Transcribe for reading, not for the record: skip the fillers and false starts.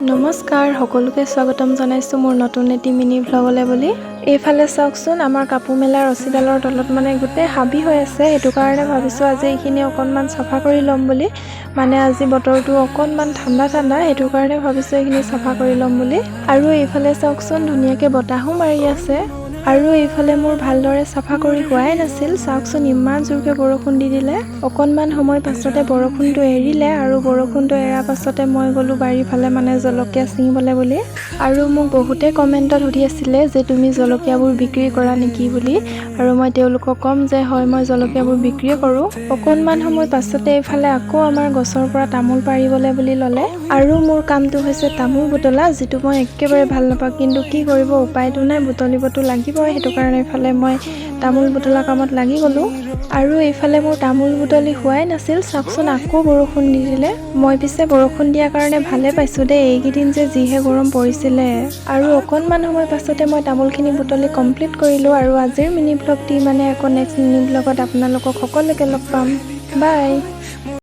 নমস্কাৰ সকলোকে স্বাগতম জনাইছোঁ মোৰ নতুন এটি মিনি ভ্লগলৈ বুলি। এইফালে চাওকচোন আমাৰ কাপোৰ মেলা ৰছীডালৰ তলত মানে গোটেই হাবি হৈ আছে, সেইটো কাৰণে ভাবিছোঁ আজি এইখিনি অকণমান চাফা কৰি ল'ম বুলি। মানে আজি বতৰটো অকণমান ঠাণ্ডা সেইটো কাৰণে ভাবিছোঁ এইখিনি চাফা কৰি ল'ম বুলি। আৰু এইফালে চাওকচোন ধুনীয়াকৈ বতাহো মাৰি আছে। আৰু এইফালে মোৰ ভালদৰে চাফা কৰি হোৱাই নাছিল, চাওকচোন ইমান জোৰকৈ বৰষুণ দি দিলে। অকণমান সময় পাছতে বৰষুণটো এৰিলে আৰু বৰষুণটো এৰাৰ পাছতে মই গ'লোঁ বাৰীৰ ফালে মানে জলকীয়া ছিঙিবলৈ বুলি। আৰু মোক বহুতে কমেণ্টত সুধি আছিলে যে তুমি জলকীয়াবোৰ বিক্ৰী কৰা নেকি বুলি, আৰু মই তেওঁলোকক ক'ম যে হয় মই জলকীয়াবোৰ বিক্ৰীয়ে কৰোঁ। অকণমান সময় পাছতে এইফালে আকৌ আমাৰ গছৰ পৰা তামোল পাৰিবলৈ বুলি ল'লে। আৰু মোৰ কামটো হৈছে তামোল বুটলা, যিটো মই একেবাৰে ভাল নাপাওঁ, কিন্তু কি কৰিব উপায়টো নাই, বুটলিবতো লাগিবই। সেইটো কাৰণে এইফালে মই তামোল বুটলা কামত লাগি গ'লোঁ। আৰু এইফালে মোৰ তামোল বুটলি হোৱাই নাছিল, চাওকচোন আকৌ বৰষুণ দি দিলে। মই পিছে বৰষুণ দিয়াৰ কাৰণে ভালে পাইছোঁ দেই, এইকেইদিন যে যিহে গৰম পৰিছিলে। আৰু অকণমান সময় পাছতে মই তামোলখিনি বুটলি কমপ্লিট কৰিলোঁ। আৰু আজিৰ মিনি ভ্লগটি মানে আকৌ নেক্সট মিনি ভ্লগত আপোনালোকক সকলোকে লগ পাম। বাই।